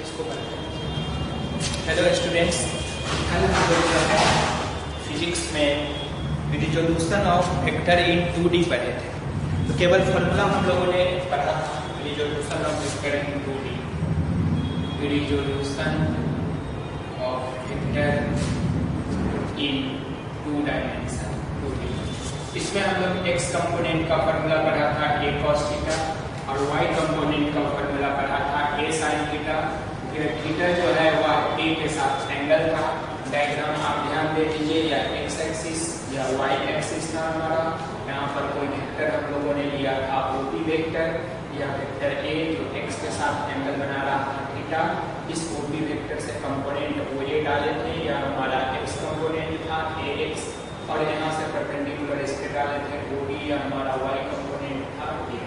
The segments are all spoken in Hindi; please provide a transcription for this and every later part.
इसको करते हैं। हेलो स्टूडेंट्स, कल हम लोग जो है फिजिक्स में resolution of vector in 2D पढ़े थे। तो केवल फॉर्मूला हम लोगों ने पढ़ा था, resolution of vector in 2D, resolution of vector in 2 dimension 2D। इसमें हम लोग x कंपोनेंट का फॉर्मूला पढ़ा था a cos थीटा और y कंपोनेंट का फॉर्मूला पढ़ा था a sin थीटा। थीटा जो है वह a के साथ एंगल था। डायग्राम आप ध्यान दे दीजिए, या x एक्सिस या y एक्सिस था हमारा। यहाँ पर कोई वेक्टर हम लोगों ने लिया था OP वेक्टर या वेक्टर a जो x के साथ एंगल बना रहा था थीटा। इस OP वेक्टर से कंपोनेंट OA डाले थे, या हमारा x कंपोनेंट था ax, और यहाँ से परपेंडिकुलर इसके डाले थे OB, या हमारा y कंपोनेंट था ay।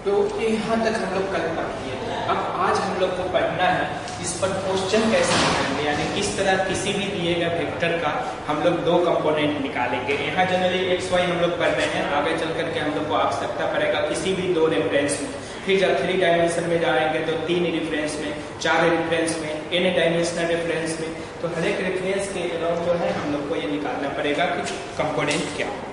तो यहाँ तक हम लोग कल पढ़ लिए थे। अब आज हम लोग को पढ़ना है इस पर क्वेश्चन कैसे निकालेंगे, यानी किस तरह किसी भी दिए गए वेक्टर का हम लोग दो कंपोनेंट निकालेंगे। यहाँ जनरली एक्स वाई हम लोग पढ़ रहे हैं, आगे चल करके हम लोग को आवश्यकता पड़ेगा किसी भी दो रेफरेंस में। फिर जब 3 डायमेंशन में जाएंगे तो 3 रेफरेंस में, 4 रेफरेंस में, n डायमेंशनल रेफरेंस में। तो हर एक रेफरेंस के अलावा जो है हम लोग को ये निकालना पड़ेगा कि कंपोनेंट क्या होगा।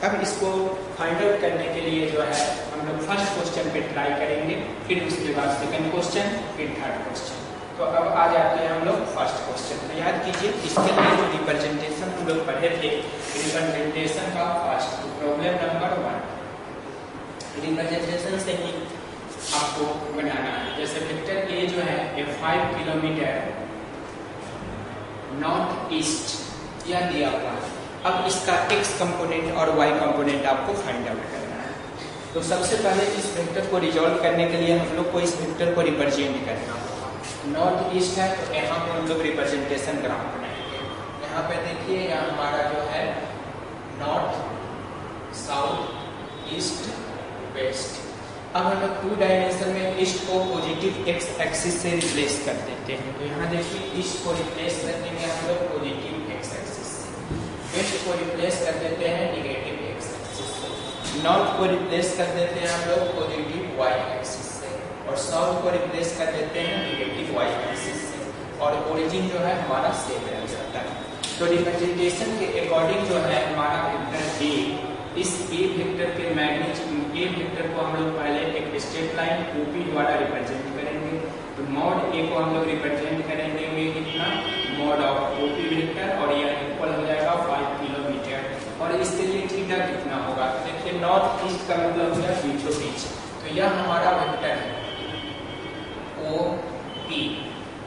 अब इसको फाइंड आउट करने के लिए जो है हम लोग फर्स्ट क्वेश्चन पे ट्राई करेंगे, फिर उसके बाद सेकंड क्वेश्चन, फिर थर्ड क्वेश्चन। तो अब आ जाते हैं हम लोग फर्स्ट क्वेश्चन। तो याद कीजिए, इसके लिए जो रिप्रेजेंटेशन हम लोग पढ़े थे, रिप्रेजेंटेशन का फर्स्ट प्रॉब्लम नंबर 1 रिप्रेजेंटेशन से ही आपको बनाना है। जैसे वेक्टर ए जो है ये 5 किलोमीटर नॉर्थ ईस्ट यह दिया हुआ है। अब इसका x कंपोनेंट और y कंपोनेंट आपको फाइंड आउट करना है। तो सबसे पहले इस वेक्टर को रिजॉल्व करने के लिए हम लोग को इस वेक्टर को रिप्रेजेंट करना होगा। नॉर्थ ईस्ट है तो यहाँ पे हम लोग रिप्रेजेंटेशन ग्राफ बनाएंगे। यहाँ पे देखिए, यहाँ हमारा जो है नॉर्थ, साउथ, ईस्ट, वेस्ट। अब हम लोग 2 डायमेंशन में ईस्ट को पॉजिटिव x एक्सिस से रिप्लेस कर देते हैं। तो यहाँ देखिए, ईस्ट को रिप्लेस कर देंगे हम लोग पॉजिटिव x एक्सिस से, वेस्ट को रिप्लेस कर देते हैं निगेटिव x एक्सिस से, नॉर्थ को रिप्लेस कर देते हैं हम लोग पॉजिटिव y एक्सिस से, और साउथ को रिप्लेस कर देते हैं निगेटिव y एक्सिस से, और ओरिजिन जो है हमारा सेम रह जाता है। तो रिप्रेजेंटेशन के अकॉर्डिंग जो है हमारा वेक्टर ए, इस ए वेक्टर के मैग्नीट्यूड ए वेक्टर को हम लोग पहले एक स्ट्रेट लाइन OP द्वारा रिप्रेजेंट करेंगे। तो मॉड ए को हम लोग रिप्रेजेंट करेंगे में कितना, मॉड ऑफ OP वेक्टर, और यह इक्वल हो जाएगा 5 किलोमीटर। और इसके लिए थीटा कितना होगा, तो देखिए नॉर्थ ईस्ट का मतलब हो गया बीचों बीच। तो यह हमारा वेक्टर है OP,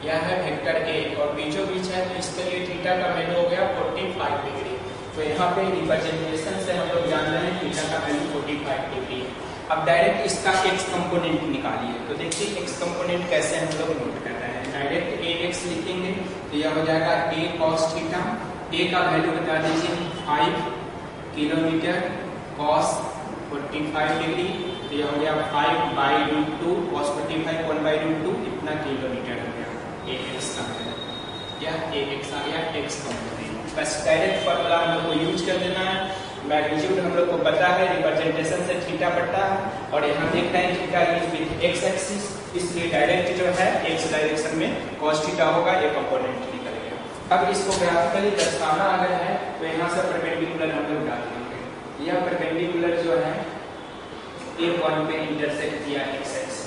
यह है वेक्टर ए और बीचों बीच है, तो इसके लिए थीटा का वैल्यू हो गया 45 डिग्री। तो यहाँ पे रिप्रेजेंटेशन से हम लोग जान रहे हैं थीटा का वैल्यू 45 डिग्री है। अब डायरेक्ट इसका x कंपोनेंट निकालिए। तो देखिए x कंपोनेंट कैसे हम लोग नोट कर रहे हैं। डायरेक्ट ax लिखेंगे तो यह हो जाएगा a cos थीटा। a का वैल्यू बता दीजिए 5 किलोमीटर cos 45 डिग्री, तो यह हो गया 5/√2 cos 45 1/√2 इतना किलोमीटर हो गया ax का वैल्यू। यह ax आ गया x कंपोनेंट। बस डायरेक्ट फॉर्मूला हम लोग को यूज कर देना है। मैग्नीट्यूड हम लोग को पता है, रिप्रेजेंटेशन से थीटा पता है, और यहाँ देख रहे हैं theta is with x axis, इसलिए डायरेक्ट जो है x डायरेक्शन में cos थीटा होगा, ये कंपोनेंट निकलेगा। अब इसको ग्राफिकली दर्शाना अगर है तो यहाँ से परपेंडिकुलर हम लोग डाल देंगे। यह परपेंडिकुलर जो है a पॉइंट पे इंटरसेक्ट किया x एक्सिस,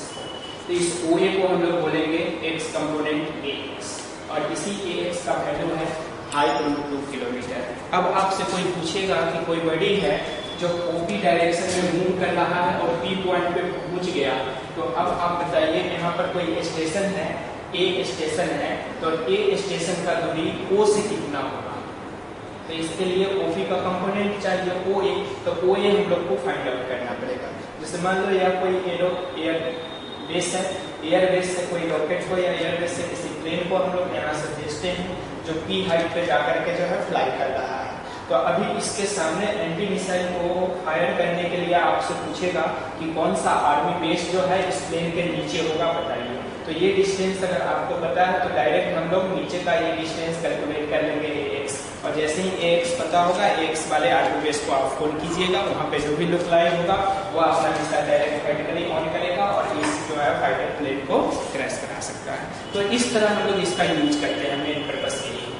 तो इस OA को हम लोग बोलेंगे x कंपोनेंट ax, और इसी ax का वैल्यू है 5√2 किलोमीटर। अब आपसे कोई पूछेगा कि कोई बॉडी है जो OP डायरेक्शन में मूव कर रहा है और P पॉइंट पे पहुंच गया, तो अब आप बताइए यहाँ पर कोई स्टेशन है, A स्टेशन है, तो A स्टेशन का दूरी O से कितना होगा। तो इसके लिए OP का कंपोनेंट चाहिए OA, तो OA हम लोग को फाइंड आउट करना पड़ेगा। जैसे मान लो यह कोई एयर बेस है, एयर बेस से कोई रॉकेट को या एयर बेस से किसी प्लेन को हम लोग यहाँ से भेजते हैं जो P हाइट पे जाकर के जो है फ्लाई कर रहा है। तो अभी इसके सामने एंटी मिसाइल को फायर करने के लिए आपसे पूछेगा कि कौन सा आर्मी बेस जो है इस प्लेन के नीचे होगा, बताइए। तो ये डिस्टेंस अगर आपको पता है तो डायरेक्ट हम लोग नीचे का ये डिस्टेंस कैलकुलेट कर लेंगे ax, और जैसे ही ax पता होगा ax वाले आर्मी बेस को आप फोन कीजिएगा, वहाँ पे जो भी लुक लाइन होगा वो अपना मिसाइल डायरेक्ट वर्टिकली ऑन करेगा और इस जो तो इस तरह हम लोग इसका यूज करते हैं मेन पर्पस के लिए।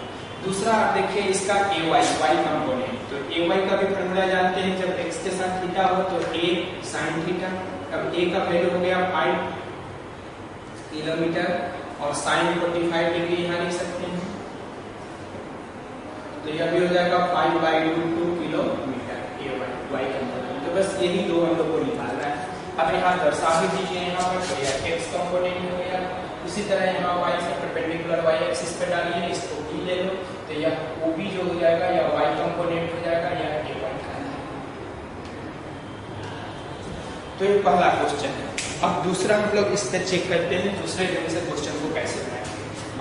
दूसरा आप देखिए इसका ए वाई कंपोनेंट, तो ए वाई का भी फॉर्मूला जानते हैं, जब एक्स के साथ थीटा हो तो ए साइन थीटा। अब ए का वैल्यू हो गया 5 किलोमीटर और साइन 45 डिग्री यहाँ लिख सकते हैं, तो यह भी हो जाएगा 5/2 किलोमीटर ए वाई कंपोनेंट। तो बस यही दो हम लोग को निकालना है। अब यहाँ दर्शा भी दीजिए यहाँ पर, तो यह एक्स कंपोनेंट हो गया। उसी तरह यहाँ y से परपेंडिकुलर y एक्सिस पे डालिए, इसको b ले लो, तो यह OB जो हो जाएगा या y कंपोनेंट हो जाएगा या a y का है। तो ये पहला क्वेश्चन है। अब दूसरा हम लोग इस पर चेक करते हैं दूसरे ढंग से क्वेश्चन को कैसे बनाएंगे।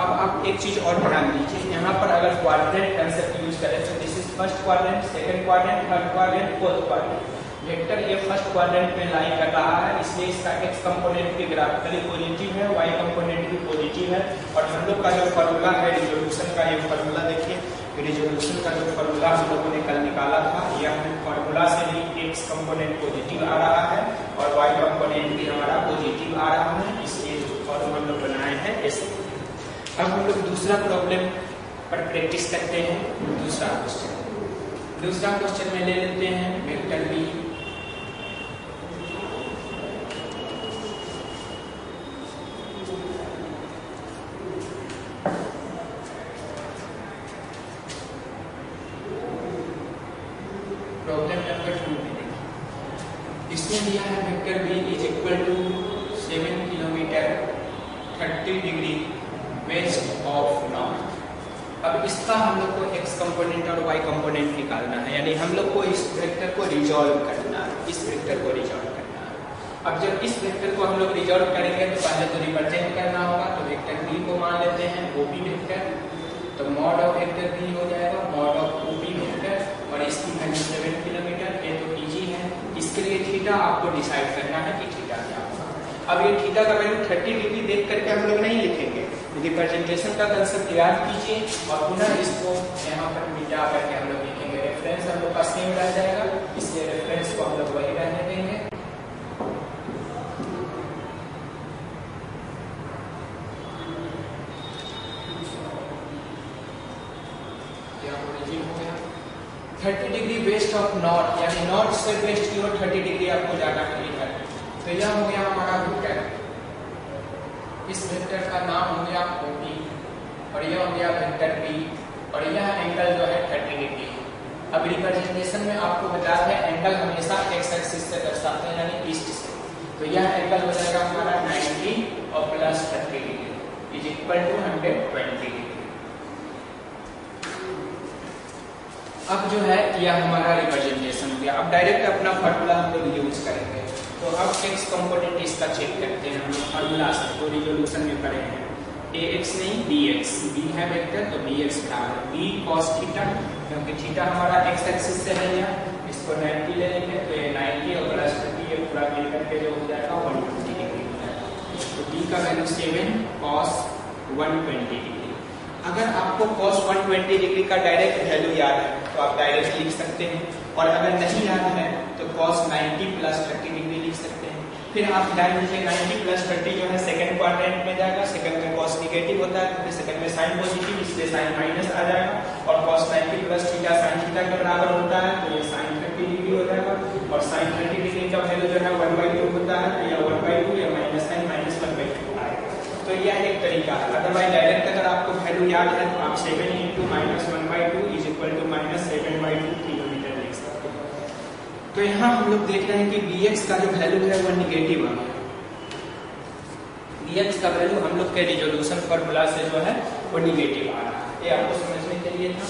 अब आप एक चीज और ध्यान दीजिए, यहाँ पर अगर क्वाड्रेंट कंसेप्ट यूज करें तो this is first quadrant, second quadrant, third quadrant, fourth quadrant. Vector ये फर्स्ट क्वाड्रेंट में लाई कर रहा है, इसलिए इसका x कंपोनेंट भी ग्राफिकली पॉजिटिव है, y कंपोनेंट भी पॉजिटिव है। और हम लोग का जो फॉर्मूला है रिजोल्यूशन का, ये फॉर्मूला देखिए, रिजोल्यूशन का जो फॉर्मूला हम लोगों ने कल निकाला था, यह फॉर्मूला से भी x कंपोनेंट पॉजिटिव आ रहा है और y कंपोनेंट भी हमारा पॉजिटिव आ रहा है, इसलिए फॉर्मूला हम लोग बनाए हैं ऐसे। अब हम लोग दूसरा प्रॉब्लम पर प्रैक्टिस करते हैं। दूसरा क्वेश्चन में ले लेते हैं वेक्टर b, प्रॉब्लम नंबर 2 में देखिए, इसमें दिया है vector b is equal to 7 kilometre 30 degree west of north. अब इसका हम लोग को x कंपोनेंट और y कंपोनेंट निकालना है, यानी हम लोग को इस वेक्टर को रिजॉल्व करना है, इस वेक्टर को रिजॉल्व करना है। अब जब इस वेक्टर को हम लोग रिजॉल्व करेंगे तो पहले तो रिप्रेजेंट करना होगा, तो वेक्टर b को मान लेते हैं OP वेक्टर, तो मॉड ऑफ वेक्टर b हो जाएगा मॉड ऑफ OP वेक्टर, और इसकी वैल्यू 7 किलोमीटर, ये तो इजी है। इसके लिए थीटा आपको डिसाइड करना है कि थीटा क्या होगा। अब ये थीटा का वैल्यू 30 डिग्री देख करके हम लोग नहीं लिखेंगे, रिप्रेजेंटेशन का कंसेप्ट याद कीजिए और पुनः इसको यहाँ पर मिटा करके हम लोग लिखेंगे। रेफरेंस हम लोग का सेम रह जाएगा, इसलिए रेफरेंस को हम लोग वही रहने देंगे। क्या ओरिजिन हो गया 30 डिग्री वेस्ट ऑफ नॉर्थ, यानी नॉर्थ से वेस्ट की ओर 30 डिग्री आपको जाना है इधर। तो यह हो गया हमारा वेक्टर, इस वेक्टर का नाम हो गया OP और यह हो गया वेक्टर B और यह एंगल जो है 30 डिग्री। अब रिप्रेजेंटेशन में आपको बता है एंगल हमेशा x एक्सिस से दर्शाते हैं, यानी ईस्ट से, तो यह एंगल हो जाएगा हमारा 90 और plus 30 degree is equal to 120 degree. अब जो है यह हमारा रिप्रेजेंटेशन हो गया। अब डायरेक्ट अपना फार्मूला हम लोग यूज करेंगे, तो अब x कंपोनेंट इसका चेक करते हैं हम लोग फार्मूला से, तो रिजोल्यूशन में पढ़े हैं ax नहीं bx, b है वेक्टर तो bx बराबर b cos थीटा, क्योंकि थीटा हमारा x एक्सिस से है, यहाँ इसको 90 ले लेंगे तो ये 90 और प्लस 30 ये पूरा मिल करके जो हो जाएगा 120 डिग्री हो जाएगा। तो b का वैल्यू 7 cos 120 डिग्री। अगर आपको cos 120 डिग्री का डायरेक्ट वैल्यू याद है तो आप डायरेक्ट लिख सकते हैं, और अगर नहीं याद है तो cos 90 प्लस 30 डिग्री लिख सकते हैं। फिर आप ध्यान दीजिए 90 प्लस 30 जो है सेकंड क्वाड्रेंट में जाएगा, सेकंड में cos निगेटिव होता है, फिर सेकंड में sin पॉजिटिव, इसलिए sin माइनस आ जाएगा, और cos 90 plus theta sin theta के बराबर होता है, तो ये sin 30 डिग्री हो जाएगा, और sin 30 डिग्री का वैल्यू जो है 1/2 होता है, तो यह 1/2 या माइनस sin माइनस 1/2 आएगा। तो यह एक तरीका है। अदरवाइज डायरेक्ट अगर आपको वैल्यू याद है तो आप 7 × -1/2 इज इक्वल टू -7/2 किलोमीटर लिख सकते हैं। तो यहाँ हम लोग देख रहे हैं कि bx का जो वैल्यू है वो निगेटिव आ गया। bx का वैल्यू हम लोग के रिजोल्यूशन फार्मूला से जो है वो निगेटिव आ रहा है, ये आपको समझने के लिए था।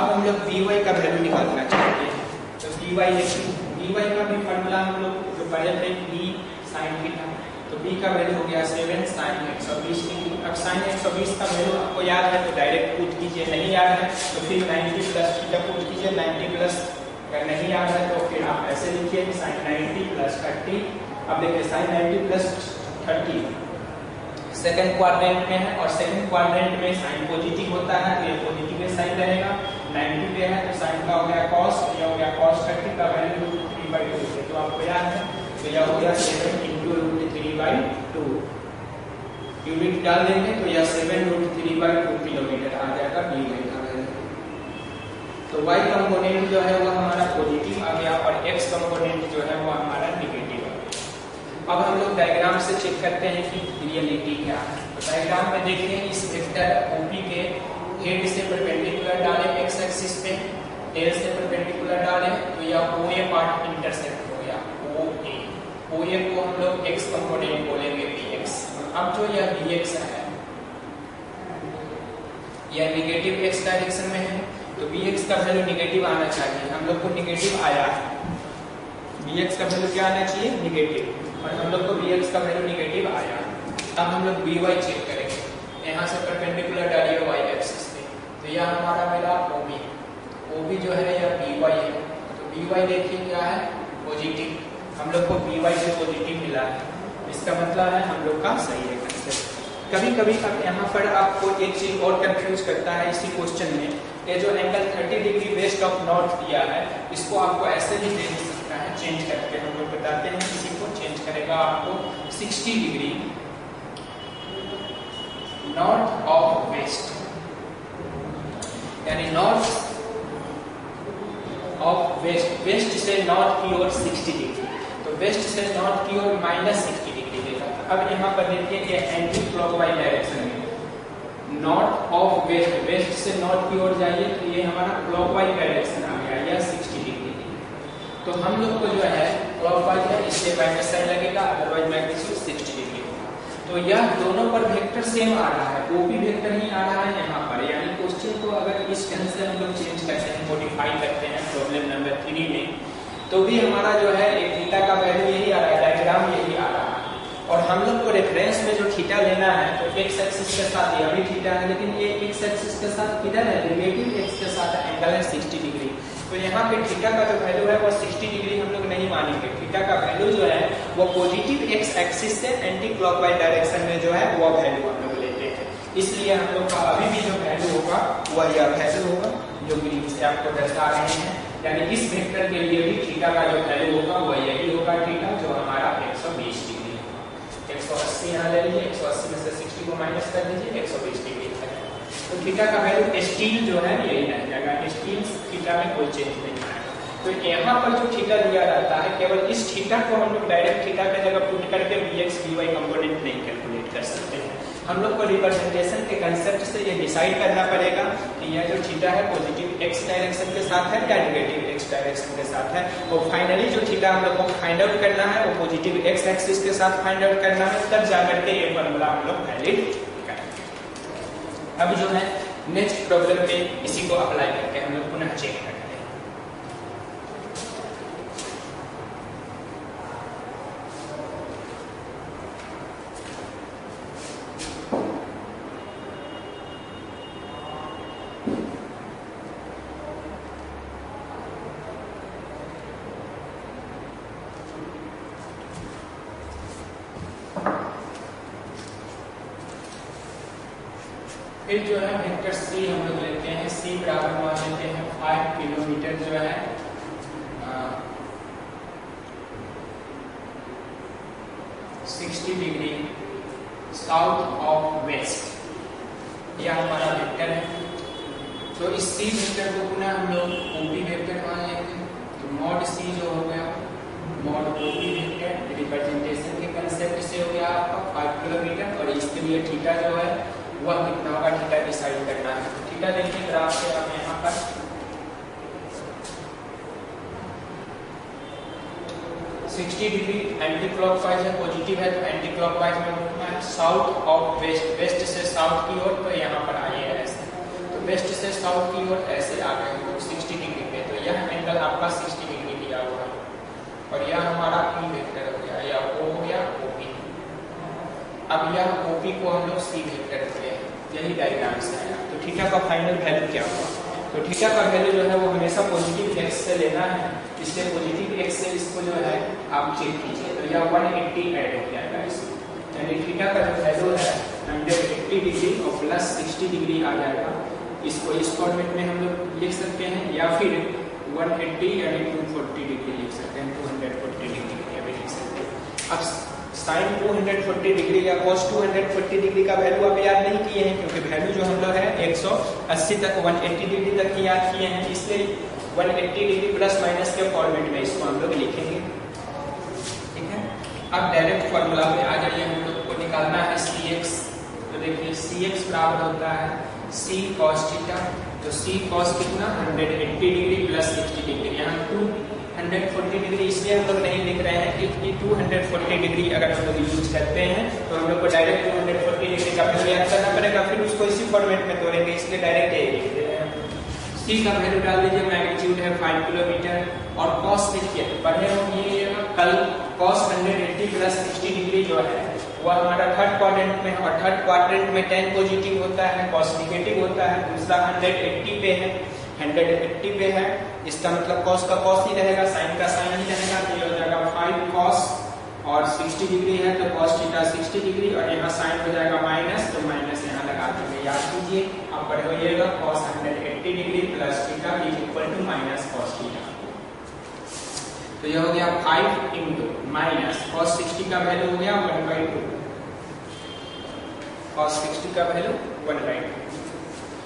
अब हम लोग by का वैल्यू निकालना चाहते हैं, तो by का भी फार्मूला हम लोग जो पढ़े थे b sin थीटा, तो b का वैल्यू हो गया 7 sin 120 डिग्री। अब sin 120 का वैल्यू आपको याद है तो डायरेक्ट पुट कीजिए, नहीं याद है तो फिर 90 प्लस थीटा पुट कीजिए, 90 प्लस अगर नहीं याद है तो फिर आप ऐसे लिखिए sin 90 प्लस 30। अब देखिए sin 90 प्लस 30 सेकंड क्वाड्रेंट में है, और सेकंड क्वाड्रेंट में sin पॉजिटिव होता है, तो ये पॉजिटिव में साइन रहेगा, 90 पे है तो sin का हो गया cos, ये हो गया cos 30 का वैल्यू 3/2 है, तो आपको याद है तो यह हो गया 7 × √3/2। यूनिट डाल देंगे तो यह 7√3/2 किलोमीटर आ जाएगा dy का वैल्यू। तो y कंपोनेंट जो है वो हमारा पॉजिटिव आ गया और x कंपोनेंट जो है वो हमारा निगेटिव आ गया। अब हम लोग डायग्राम से चेक करते हैं कि रियलिटी क्या है। तो डायग्राम में देखिए इस वेक्टर OP के हेड से परपेंडिकुलर डालें x एक्सिस पे, टेल से परपेंडिकुलर डालें तो यह OA पार्ट इंटरसेक्ट हो गया। OA को हम लोग x कंपोनेंट बोलेंगे bx। अब जो यह bx है यह निगेटिव x डायरेक्शन में है तो bx का वैल्यू निगेटिव आना चाहिए। हम लोग को निगेटिव आया है, bx का वैल्यू क्या आना चाहिए निगेटिव, और हम लोग को bx का वैल्यू निगेटिव आया। अब हम लोग by चेक करेंगे, यहाँ से परपेंडिकुलर डालिए y एक्सिस पे तो यह हमारा मिला OB जो है यह by है। तो by देखिए क्या है पॉजिटिव, हम लोग को by से पॉजिटिव मिला है, इसका मतलब है हम लोग का सही है कंसेप्ट। कभी कभी अब यहाँ पर आपको एक चीज और कंफ्यूज करता है इसी क्वेश्चन में, ये जो angle 30 degree west of north दिया है इसको आपको ऐसे भी दे सकता है चेंज करके। हम लोग बताते हैं इसी को चेंज करेगा आपको 60 डिग्री नॉर्थ ऑफ वेस्ट, यानी नॉर्थ ऑफ वेस्ट, वेस्ट से नॉर्थ की ओर 60 डिग्री, तो वेस्ट से नॉर्थ की ओर -60 डिग्री देगा। अब यहाँ पर देखिए ये एंटी क्लॉकवाइज डायरेक्शन में नॉर्थ ऑफ वेस्ट, वेस्ट से नॉर्थ की ओर जाइए तो ये हमारा क्लॉकवाइज डायरेक्शन आ गया, यह 60 डिग्री। तो हम लोग को जो है क्लॉकवाइज है इससे माइनस साइन लगेगा, अदरवाइज मैग्नीट्यूड 60 डिग्री होगा। तो यह दोनों पर वेक्टर सेम आ रहा है, OP वेक्टर ही आ रहा है यहाँ पर, यानी क्वेश्चन को अगर इस ढंग से हम लोग चेंज करते हैं, मॉडिफाई करते हैं प्रॉब्लम नंबर 3 में, तो भी हमारा जो है एक थीटा का वैल्यू यही आ रहा है, डायग्राम यही आ रहा है। और हम लोग को रेफरेंस में जो थीटा लेना है तो x एक्सिस के साथ ये भी थीटा है, लेकिन ये x एक्सिस के साथ किधर है नेगेटिव x के साथ एंगल है 60 डिग्री। तो यहाँ पे थीटा का जो वैल्यू है वो 60 डिग्री हम लोग नहीं मानेंगे, थीटा का वैल्यू जो है वो पॉजिटिव x एक्सिस से एंटी क्लॉकवाइज डायरेक्शन में जो है वो वैल्यू हम लोग लेते हैं। इसलिए हम लोग का अभी भी जो वैल्यू होगा वह यह वैल्यू होगा जो ग्रीन से आपको दर्शा रहे हैं, यानी इस वेक्टर के लिए भी थीटा का जो वैल्यू होगा वह यही होगा थीटा जो हमारा 120 डिग्री। 180 यहाँ ले लीजिए, 180 में से 60 को माइनस कर दीजिए, 120 डिग्री है। तो थीटा का वैल्यू स्टील जो है यही रह जाएगा, स्टील थीटा में कोई चेंज नहीं आएगा। तो यहाँ पर जो थीटा दिया रहता है केवल इस थीटा को हम लोग डायरेक्ट थीटा की जगह पुट करके bx by कंपोनेंट नहीं कैलकुलेट कर सकते हैं। हम लोग को रिप्रेजेंटेशन के कंसेप्ट से ये डिसाइड करना पड़ेगा कि यह जो थीटा है पॉजिटिव x डायरेक्शन के साथ है या नेगेटिव x डायरेक्शन के साथ है। और फाइनली जो थीटा हम लोग को फाइंड आउट करना है वो पॉजिटिव x एक्सिस के साथ फाइंड आउट करना है, तब जाकर के ये फॉर्मूला हम लोग वैलिड करेंगे। अब जो है नेक्स्ट प्रॉब्लम पे इसी को अप्लाई करके हम लोग पुनः चेक करेंगे। फिर जो है वेक्टर C हम लोग लेते हैं, C बराबर मान लेते हैं 5 किलोमीटर जो है 60 डिग्री साउथ ऑफ वेस्ट, यह हमारा वेक्टर है। तो इस C वेक्टर को पुनः हम लोग OP वेक्टर मान लेते हैं। तो मॉड C जो हो गया मॉड OP वेक्टर रिप्रेजेंटेशन के कंसेप्ट से हो गया आपका 5 किलोमीटर, और इसके लिए थीटा जो है वह कितना होगा थीटा डिसाइड करना है। थीटा देखिए ग्राफ से आप यहाँ पर 60 डिग्री एंटी क्लॉकवाइज है, पॉजिटिव है तो एंटी क्लॉकवाइज में घूमना है। साउथ ऑफ वेस्ट, वेस्ट से साउथ की ओर, तो यहाँ पर आइए ऐसे, तो वेस्ट से साउथ की ओर ऐसे आ गए तो 60 डिग्री पे, तो यह एंगल आपका 60 डिग्री दिया हुआ है, और यह हमारा P वेक्टर हो गया, या O हो गया OP। अब यह OP को हम लोग C वेक्टर रखते हैं, यही डायग्राम से आया। तो थीटा का फाइनल वैल्यू क्या होगा? तो थीटा का वैल्यू जो है वो हमेशा पॉजिटिव x से लेना है, इसलिए पॉजिटिव x से इसको जो है आप चेक कीजिए, तो यह 180 ऐड हो जाएगा इसमें, यानी थीटा का जो वैल्यू है 180 डिग्री और प्लस 60 डिग्री आ जाएगा। इसको इस फॉर्मेट में हम लोग लिख सकते हैं, या फिर 180 यानी 240 डिग्री लिख सकते हैं, 240 डिग्री भी लिख सकते हैं। अब साइन 240 डिग्री या cos 240 डिग्री का वैल्यू आप याद नहीं किए हैं, क्योंकि वैल्यू जो हम लोग है 180 तक 180 डिग्री तक की याद किए हैं, इसलिए 180 डिग्री प्लस माइनस के फॉर्मेट में इसको हम लोग लिखेंगे। ठीक है, अब डायरेक्ट फॉर्मूला में आ जाइए, हम लोग को निकालना है cx। तो देखिए cx बराबर होता है c cos थीटा, तो c cos कितना 180 डिग्री प्लस 60 डिग्री, यहाँ 240 डिग्री इसलिए हम लोग नहीं लिख रहे हैं कि 240 डिग्री अगर हम लोग यूज करते हैं तो हम लोग को डायरेक्ट 240 डिग्री का वैल्यू याद करना पड़ेगा, फिर उसको इसी फॉर्मेट में तोड़ेंगे, इसलिए डायरेक्ट ये लिख दे रहे हैं। c का वैल्यू डाल दीजिए, मैग्नीट्यूड है 5 किलोमीटर, और cos देखिए पढ़े होंगे कल cos 180 प्लस 60 डिग्री जो है वह हमारा थर्ड क्वाड्रेंट में, और थर्ड क्वाड्रेंट में 10 पॉजिटिव होता है, cos नेगेटिव होता है, दूसरा 180 पे है, 180 पे है, इसका मतलब cos का cos ही रहेगा, sin का sin ही रहेगा, तो ये हो जाएगा 5 cos और 60 डिग्री है तो cos थीटा 60 डिग्री, और यहाँ sin हो जाएगा माइनस, तो माइनस यहाँ लगा देंगे। याद कीजिए आप पढ़े होइएगा cos 180 degree plus theta is equal to minus cos theta. तो ये हो गया 5 इंटू माइनस cos 60 का वैल्यू हो गया 1/2, cos 60 का वैल्यू 1/2,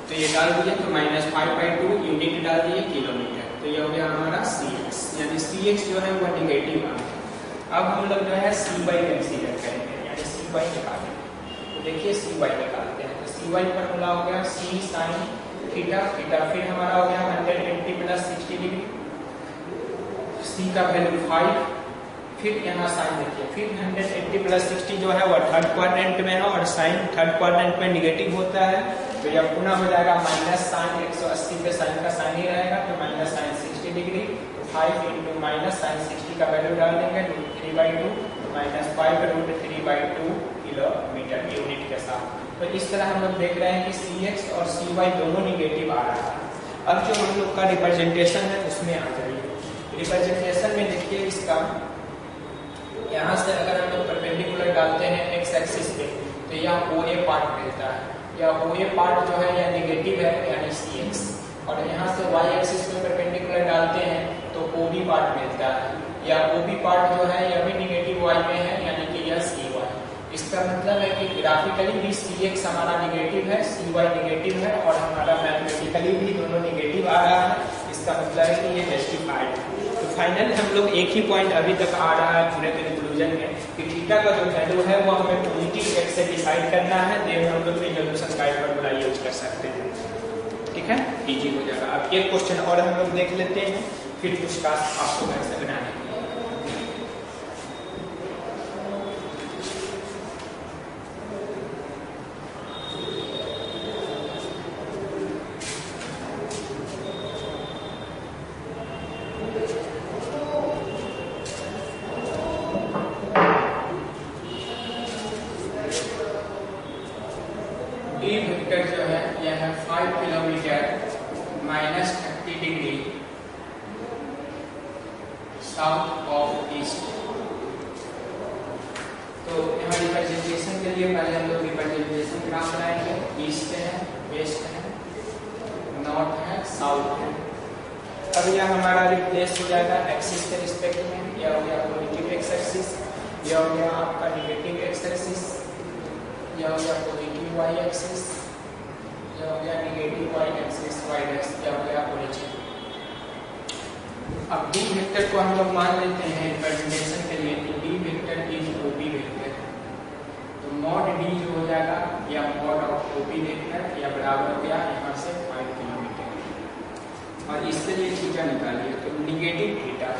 तो ये डाल दिए, तो -5/2 यूनिट डाल दिए किलोमीटर, तो ये हो गया हमारा cx, यानी cx जो है वो नेगेटिव आ गया। अब हम लोग जो है cy कंसीडर करेंगे, यानी cy निकालेंगे, तो देखिए cy निकालते हैं, तो cy फॉर्मूला हो गया c sin थीटा, थीटा फिर हमारा हो गया 180 प्लस 60 डिग्री, c का वैल्यू 5, फिर यहाँ साइन देखिए, फिर 180 प्लस 60 जो है वह थर्ड क्वाड्रेंट में है, और साइन थर्ड क्वाड्रेंट में निगेटिव होता है, तो यह पुनः हो जाएगा माइनस साइन 180 पे साइन का साइन ही रहेगा, तो माइनस साइन 60 डिग्री, तो 5 इंटू माइनस साइन 60 का वैल्यू डाल देंगे √3/2, तो माइनस 5√3/2 किलोमीटर यूनिट के साथ। तो इस तरह हम लोग देख रहे हैं कि cx और cy दोनों निगेटिव आ रहा है। अब जो हम लोग का रिप्रेजेंटेशन है उसमें आ जाइए, रिप्रेजेंटेशन में देखिए इसका यहाँ से अगर हम लोग परपेंडिकुलर डालते हैं x एक्सिस पे, तो यह OA पार्ट मिलता है, या OA पार्ट जो है यह नेगेटिव है यानी cx, और यहाँ से y एक्सिस पे परपेंडिकुलर डालते हैं तो OB पार्ट मिलता है, या OB पार्ट जो है यह भी नेगेटिव y में है यानी कि यह cy। इसका मतलब है कि ग्राफिकली भी cx हमारा नेगेटिव है, cy नेगेटिव है, और हमारा मैथमेटिकली भी दोनों नेगेटिव आ रहा है, इसका मतलब है कि ये जस्टिफाइड है। तो फाइनल हम लोग एक ही पॉइंट अभी तक आ रहा है पूरे कंक्लूजन में कि थीटा का जो वैल्यू है वो हमें पॉजिटिव x से डिसाइड करना है, देन हम लोग रिजोल्यूशन गाइड फॉर्मूला यूज कर सकते हैं। ठीक है, इजी हो जाएगा। अब एक क्वेश्चन और हम लोग देख लेते हैं, फिर कुछ टास्क आपको घर से बनाने के लिए। जो है यह है 5 kilometre -30 degree south of east. तो यहाँ रिप्रेजेंटेशन के लिए पहले हम लोग रिप्रेजेंटेशन ग्राफ बनाएंगे, ईस्ट है, वेस्ट है, नॉर्थ है, साउथ है। अब यह हमारा रिप्लेस हो जाएगा एक्सिस के रिस्पेक्ट में, यह हो गया पॉजिटिव एक्स एक्सिस, यह हो गया आपका नेगेटिव एक्स एक्सिस, यह हो गया पॉजिटिव वाई एक्सिस, यह हो गया negative Y axis, Y axis, यह हो गया ओरिजिन। अब डी वेक्टर को हम लोग मान लेते हैं रिप्रेजेंटेशन के लिए, तो D vector is OB vector, तो मॉड डी जो हो जाएगा या मॉड ऑफ ओबी वेक्टर या बराबर हो गया यहाँ से 5 किलोमीटर, और इसके लिए थीटा निकालिए, तो नेगेटिव थीटा,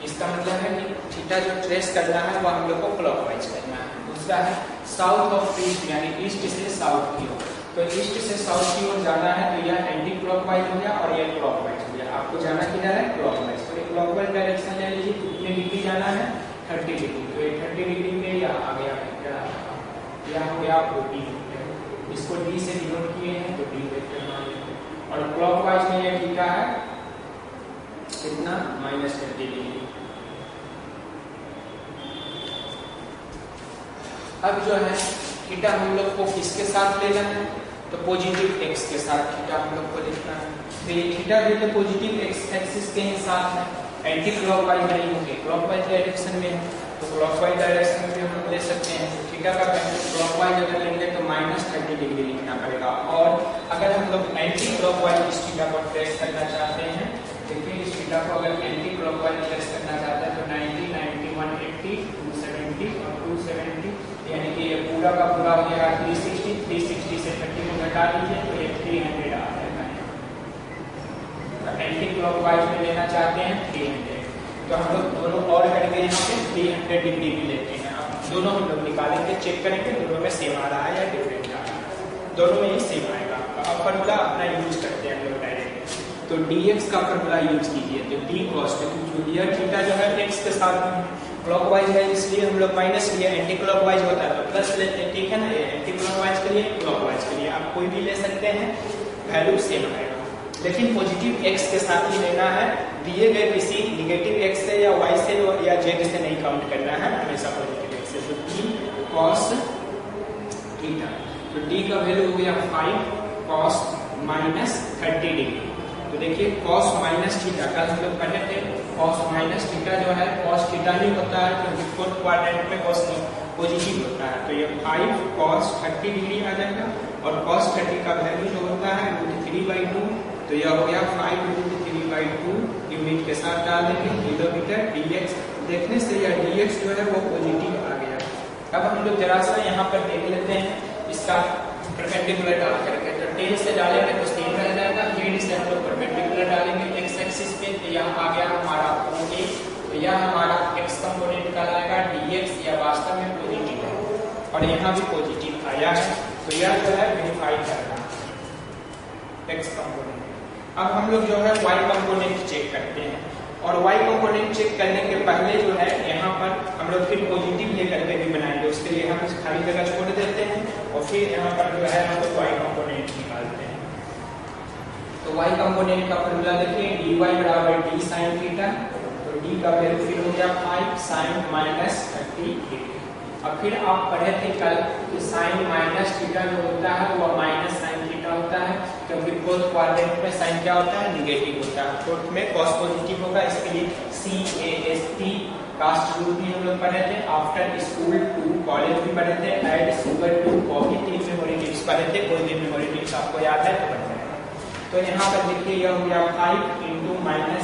इसका मतलब है कि थीटा जो ट्रेस करना है वो हम लोग को क्लॉकवाइज करना है। दूसरा है साउथ ऑफ ईस्ट, यानी ईस्ट से साउथ की ओर, तो ईस्ट से साउथ की ओर जाना है, तो यह एंटी क्लॉकवाइज हो गया और यह क्लॉकवाइज हो गया। आपको जाना किधर है? क्लॉकवाइज। तो ये क्लॉकवाइज डायरेक्शन ले लीजिए, कितने डिग्री जाना है? 30 डिग्री। तो ये 30 डिग्री में यह आ गया, यह हो गया ओबी वेक्टर, इसको डी से डिनोट किए हैं तो डी वेक्टर मान लेंगे, और क्लॉकवाइज में यह थीटा है कितना? -30 डिग्री। अब जो है थीटा हम लोग को किसके साथ लेना है? तो पॉजिटिव एक्स के साथ थीटा हम लोग को लिखना है। तो ये थीटा भी तो पॉजिटिव एक्स एक्सिस के ही साथ है, एंटी क्लॉकवाइज नहीं होंगे, क्लॉकवाइज डायरेक्शन में है, तो क्लॉकवाइज डायरेक्शन में भी हम लोग ले थीटा का वैल्यू क्लॉकवाइज अगर लेंगे तो -30 डिग्री लिखना पड़ेगा, और अगर हम लोग एंटी क्लॉकवाइज इस थीटा को ट्रेस करना चाहते हैं, देखिए इस थीटा को अगर एंटी क्लॉकवाइज ट्रेस करना चाहते हैं तो 90, 90, 180, 270 और 270, यानी कि ये पूरा का पूरा हो गया 360, 360 से 30 को घटा दीजिए तो ये 300 आ जाएगा। एंटी क्लॉकवाइज में लेना चाहते हैं 300, तो हम लोग दोनों और करके यहाँ पे 300 डिग्री भी लेते हैं। अब दोनों हम लोग निकालेंगे, चेक करेंगे दोनों में सेम आ रहा है या डिफरेंट आ रहा है। दोनों में ही सेम आएगा। अब फॉर्मूला अपना यूज करते हैं हम लोग डायरेक्ट, तो dx का फॉर्मूला यूज कीजिए, तो d cos यह थीटा जो है x के साथ क्लॉकवाइज है इसलिए हम लोग माइनस लिए, एंटी क्लॉकवाइज होता है तो प्लस लेते हैं, ठीक है ना। ये एंटी क्लॉकवाइज के लिए, क्लॉकवाइज के लिए आप कोई भी ले सकते हैं, वैल्यू सेम आएगा। लेकिन पॉजिटिव x के साथ ही लेना है, दिए गए किसी निगेटिव x से या y से या z से नहीं काउंट करना है, हमेशा पॉजिटिव x से। तो d cos थीटा, तो d का वैल्यू हो गया 5 cos -30 डिग्री। तो देखिए cos माइनस थीटा, कल हम लोग पढ़े थे cos माइनस थीटा जो है cos थीटा नहीं होता है क्योंकि फोर्थ क्वाड्रेंट में cos पॉजिटिव होता है, तो ये 5 cos 30 डिग्री आ जाएगा, और cos 30 का वैल्यू जो होता है √3/2, तो यह हो गया 5 √3/2, यूनिट के साथ डाल देंगे किलोमीटर dx, देखने से यह dx जो है वो पॉजिटिव आ गया। अब हम लोग जरा सा यहाँ पर देख लेते हैं इसका परपेंडिकुलर डाल करके, तो टेल से डालेंगे तो सेम रह जाएगा, हेड से हम लोग परपेंडिकुलर डालेंगे x एक्सिस पे, तो यहाँ आ गया हमारा OA, तो यह हमारा x कंपोनेंट कहलाएगा dx, या वास्तव में पॉजिटिव है और यहाँ भी पॉजिटिव आया है, तो यह जो है वेरीफाई करना x कंपोनेंट। अब हम लोग जो है y कंपोनेंट चेक करते हैं, और y कंपोनेंट चेक करने के पहले जो है यहाँ पर हम लोग फिर पॉजिटिव लेकर के भी बनाएंगे, उसके लिए हम इस खाली जगह छोड़ देते हैं और फिर यहाँ पर जो है हम लोग y कंपोनेंट निकालते हैं। तो y कंपोनेंट का फॉर्मूला देखिए, dy बराबर d sin थीटा, तो d का वैल्यू फिर हो गया 5 sin -30 डिग्री। अब फिर आप पढ़े थे कल कि sin माइनस थीटा जो होता है वो माइनस sin थीटा होता है, क्योंकि फोर्थ क्वाड्रेंट में sin क्या होता है, निगेटिव होता है, फोर्थ में cos पॉजिटिव होगा, इसके लिए CAST कास्ट रूल भी हम लोग पढ़े थे, आफ्टर स्कूल टू कॉलेज भी पढ़े थे, add sugar to coffee, 3 memory tips पढ़े थे, कोई भी मेमोरी टिप्स आपको याद है तो बन जाएगा। तो यहाँ पर देखिए यह हो गया 5 ×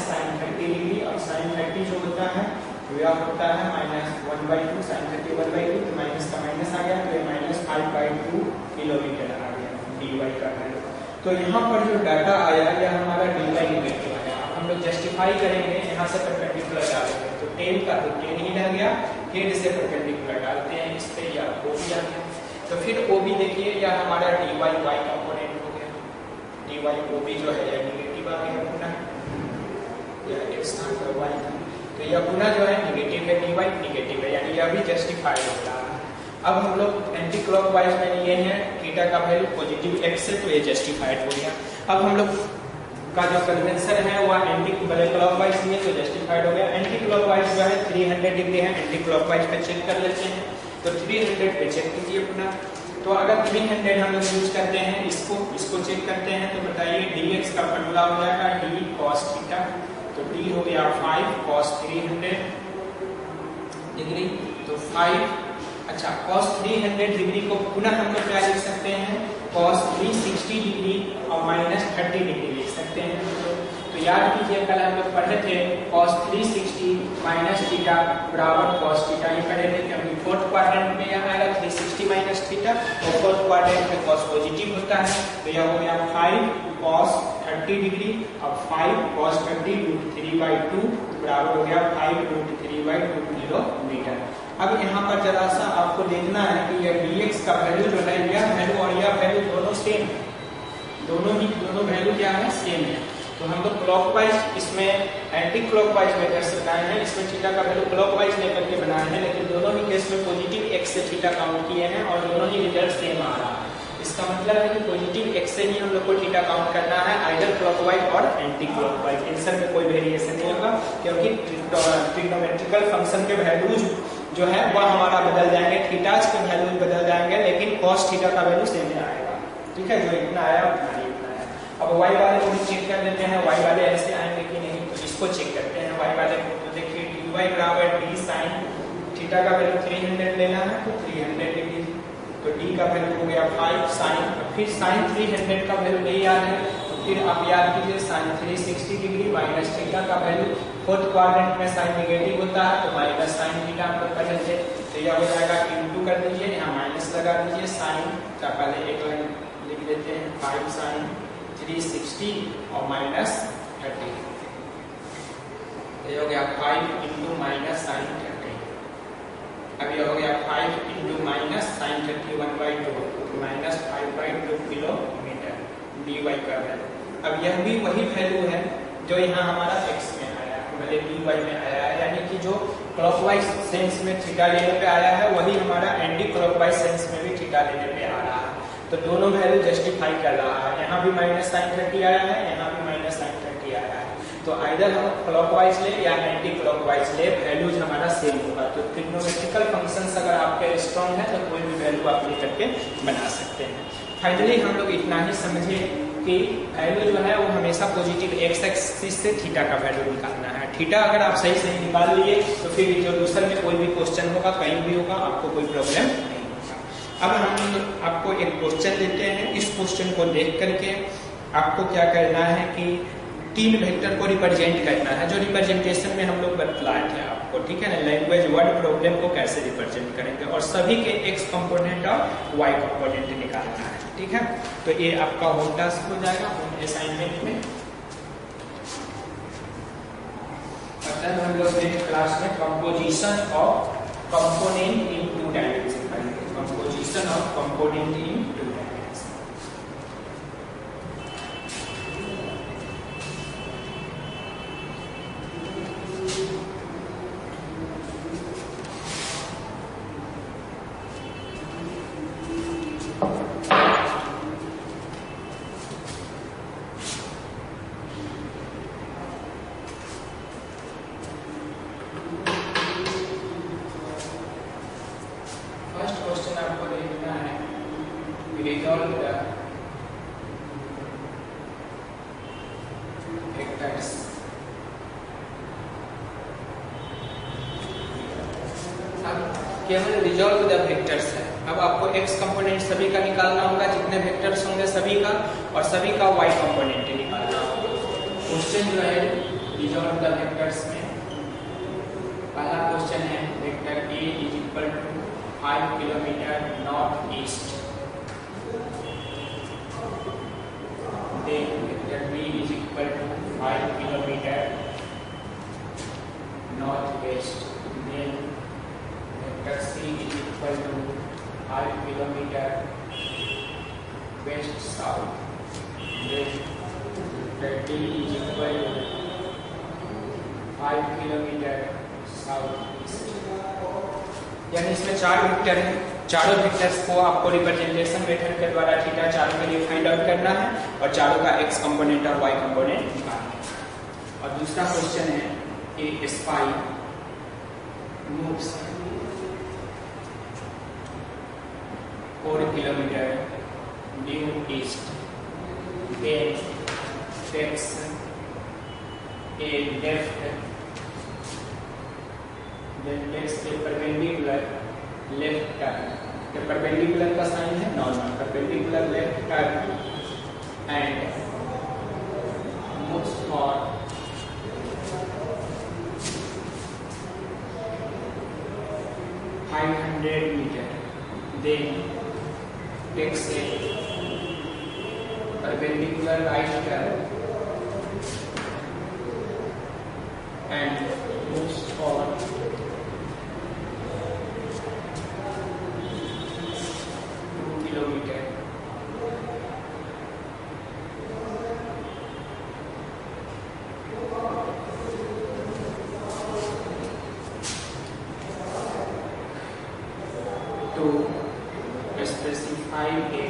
-sin 30 डिग्री, और sin 30 जो होता है तो यह होता है -1/2, sin 30 1/2, तो माइनस का माइनस आ गया, तो ये -5/2 किलोमीटर आ गया dy का वैल्यू। तो यहाँ पर जो डाटा आया यह हमारा dy निगेटिव आया। हम लोग जस्टिफाई करेंगे, यहाँ से परपेंडिकुलर डालेंगे, तो टेल का तो टेल ही रह गया, हेड से परपेंडिकुलर डालते हैं इस पे, या OB आ गया, तो फिर OB देखिए यह हमारा dy y कंपोनेंट हो गया, dy OB जो है यह निगेटिव आ गया पुनः, यह x था तो y था, तो यह पुनः जो है निगेटिव है, dy निगेटिव है, यानी यह भी जस्टिफाई हो रहा है। अब हम लोग एंटी क्लॉकवाइज में लिए हैं थीटा का वैल्यू पॉजिटिव x से, तो ये जस्टिफाइड हो गया। अब हम लोग का जो कन्वेंशन है वह एंटी क्लॉकवाइज लिए, तो जस्टिफाइड हो गया। एंटी क्लॉकवाइज जो है 300 डिग्री है, एंटी क्लॉकवाइज पे चेक कर लेते हैं, तो 300 पे चेक कीजिए अपना। तो अगर 300 हम लोग यूज करते हैं, इसको चेक करते हैं, तो बताइए dx का फॉर्मूला हो जाएगा d cos थीटा, तो d हो गया 5 cos 300 डिग्री, तो 5, अच्छा cos 300 डिग्री को पुनः हम लोग क्या लिख सकते हैं, cos 360 डिग्री और -30 डिग्री लिख सकते हैं। तो याद कीजिए कल हम लोग पढ़े थे cos 360 माइनस थीटा बराबर cos थीटा, ये पढ़े थे क्योंकि फोर्थ क्वाड्रेंट में यहाँ आएगा 360 माइनस थीटा, और फोर्थ क्वाड्रेंट में cos पॉजिटिव होता है, तो यह हो गया 5 cos 30 डिग्री और 5 cos 30 √3/2 बराबर हो गया 5 √3/2 किलोमीटर। अब यहाँ पर जरा सा आपको देखना है कि यह dx का वैल्यू जो है, यह वैल्यू और यह वैल्यू दोनों सेम, दोनों वैल्यू क्या है, सेम है। तो हम लोग क्लॉकवाइज इसमें एंटी क्लॉकवाइज मेथड से बनाए हैं, इसमें थीटा का वैल्यू क्लॉकवाइज लेकर के बनाए हैं, लेकिन दोनों ही केस में पॉजिटिव x से थीटा काउंट किए हैं और दोनों ही रिजल्ट सेम आ रहा है। इसका मतलब है कि पॉजिटिव x से ही हम लोग को थीटा काउंट करना है, आइदर क्लॉकवाइज और एंटी क्लॉकवाइज, आंसर में कोई वेरिएशन नहीं होगा, क्योंकि ट्रिग्नोमेट्रिकल फंक्शन के वैल्यूज जो है वह हमारा बदल जाएंगे, थीटाज के वैल्यूज बदल जाएंगे, लेकिन cos थीटा का वैल्यू सेम आएगा, ठीक है, जो इतना आया उतना ही इतना है। अब y वाले को भी चेक कर लेते हैं, y वाले ऐसे आएंगे कि नहीं, तो इसको चेक करते हैं y वाले को। तो देखिए dy बराबर d sin थीटा का वैल्यू 300 लेना है, तो 300 डिग्री का वैल्यू हो गया 5 साइन, फिर साइन 300 का वैल्यू नहीं याद है तो फिर आप याद कीजिए साइन 360 डिग्री माइनस थीटा का वैल्यू, फोर्थ क्वाड्रेंट में साइन नेगेटिव होता है तो माइनस साइन थीटा हम लोग करेंगे, तो यह हो जाएगा इंटू कर दीजिए, यहाँ माइनस लगा दीजिए, साइन का पहले एक लाइन लिख देते हैं 5 साइन 360 और माइनस 30, ये हो गया 5 इंटू माइनस साइन 30, अब ये हो गया 5 into minus sine 30 1/2 minus 5/2 kilometre dy का वैल्यू। अब यह भी वही वैल्यू है जो यहाँ हमारा x में आया है, भले dy में आया है, यानी कि जो क्लॉकवाइज सेंस में थीटा लेने पे आया है वही हमारा एंटी क्लॉकवाइज सेंस में भी थीटा लेने पे आ रहा है, तो दोनों वैल्यू जस्टिफाई कर रहा है, यहाँ भी माइनस साइन 30 आया है, यहाँ भी माइनस साइन 30 आया है, तो आइदर हम क्लॉकवाइज ले या एंटी क्लॉकवाइज ले वैल्यूज हमारा सेम होगा। तो ट्रिग्नोमेट्रिकल फंक्शंस अगर आपके स्ट्रॉन्ग है तो कोई भी वैल्यू आप लेकर के बना सकते हैं। फाइनली हम लोग इतना ही समझे कि वैल्यू जो है वो हमेशा पॉजिटिव एक्स एक्सिस से थीटा का वैल्यू निकालना है, थीटा अगर आप सही सही निकाल लिए तो फिर इंट्रोड्यूसर में कोई भी क्वेश्चन होगा कहीं भी होगा आपको कोई प्रॉब्लम नहीं होगा। अब हम आपको एक क्वेश्चन देते हैं, इस क्वेश्चन को देख करके आपको क्या करना है कि तीन वेक्टर को रिप्रेजेंट करना है, जो रिप्रेजेंटेशन में हम लोग बतलाए थे आपको, ठीक है ना, लैंग्वेज वर्ड प्रॉब्लम को कैसे रिप्रेजेंट करेंगे और सभी के x कंपोनेंट और y कंपोनेंट निकालना है, ठीक है। तो ये आपका होम टास्क हो जाएगा होम असाइनमेंट में। मतलब हम लोग नेक्स्ट क्लास में composition of component in 2 dimension पढ़ेंगे, composition of component in 2 dimension. Resolve the vectors केवल रिजॉल्व द वेक्टर्स है। अब आपको x कंपोनेंट सभी का निकालना होगा, जितने वेक्टर्स होंगे सभी का, और सभी का y कंपोनेंट निकालना होगा। क्वेश्चन जो है रिजॉल्व द वेक्टर्स में पहला क्वेश्चन है vector a is equal to 5 kilometre north east, then vector b is equal to 5 kilometer northwest, then vector c is equal to 5 kilometer west south, then vector d is equal to 5 kilometer south east। यानी इसमें 4 वेक्टर हैं, चारों वेक्टर्स को आपको रिप्रेजेंटेशन मेथड के द्वारा थीटा चारों के लिए फाइंड आउट करना है और चारों का x कंपोनेंट और y कंपोनेंट निकालना है। और दूसरा क्वेश्चन है कि spy moves 4 kilometre due east, then takes a left, then takes a perpendicular left turn, the perpendicular का साइन है normal, perpendicular left turn and moves for 500 meter, then takes a perpendicular right turn and moves for 2 kilometer, to specify a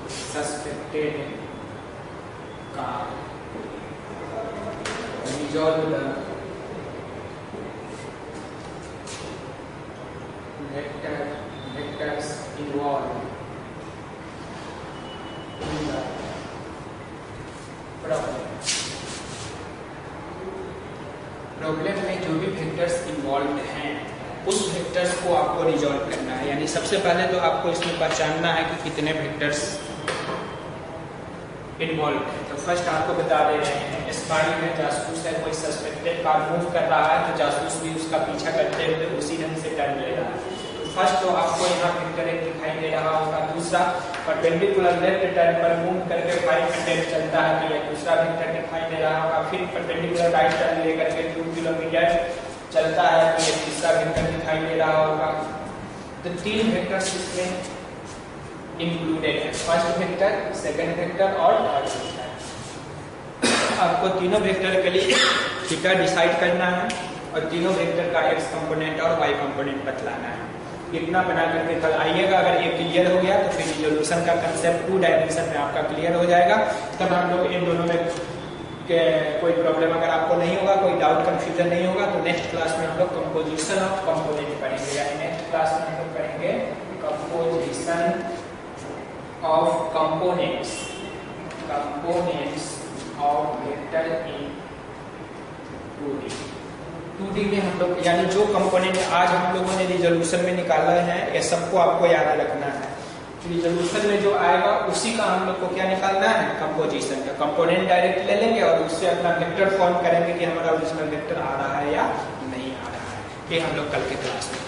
suspected car, resolve the vectors involved in the problem में जो भी वेक्टर्स इन्वॉल्व हैं उस वेक्टर्स को आपको रिजॉल्व करना है। यानी सबसे पहले तो आपको इसमें पहचानना है कि कितने वेक्टर्स इन्वॉल्व है। तो फर्स्ट आपको बता दे रहे हैं, स्पाई में जासूस है, कोई सस्पेक्टेड कार मूव कर रहा है तो जासूस भी उसका पीछा करते हुए उसी ढंग से टर्न ले रहा है। तो फर्स्ट तो आपको यहाँ वेक्टर एक दिखाई दे रहा होगा। दूसरा परपेंडिकुलर लेफ्ट टर्न पर मूव करके 500 चलता है तो यह दूसरा वेक्टर दिखाई दे रहा होगा। फिर परपेंडिकुलर राइट टर्न लेकर के 2 किलोमीटर चलता है तो यह तीसरा वेक्टर दिखाई दे रहा होगा। तो 3 वेक्टर्स इसमें इंक्लूडेड है, फर्स्ट वेक्टर, सेकंड वेक्टर और थर्ड वेक्टर। आपको तीनों वेक्टर के लिए थीटा डिसाइड करना है और तीनों वेक्टर का एक्स कंपोनेंट और वाई कंपोनेंट बतलाना है। इतना बना करके कल आइएगा। अगर ये क्लियर हो गया तो फिर रिजोल्यूशन का कंसेप्ट 2 डायमेंशन में आपका क्लियर हो जाएगा। तब हम लोग इन दोनों में कोई प्रॉब्लम अगर आपको नहीं होगा, कोई डाउट कंफ्यूजन नहीं होगा तो नेक्स्ट क्लास में हम लोग कंपोजिशन ऑफ कंपोनेंट पढ़ेंगे। यानी नेक्स्ट क्लास में हम लोग पढ़ेंगे composition of components of vector in 2D। 2D में हम लोग यानी जो कंपोनेंट आज हम लोगों ने रिजोल्यूशन में निकाला है ये सबको आपको याद रखना है। रिजोल्यूशन में जो आएगा उसी का हम लोग को क्या निकालना है, कंपोजिशन का। कंपोनेंट डायरेक्ट ले लेंगे और उससे अपना वेक्टर फॉर्म करेंगे कि हमारा ओरिजिनल वेक्टर आ रहा है या नहीं आ रहा है। ये हम लोग कल के क्लास में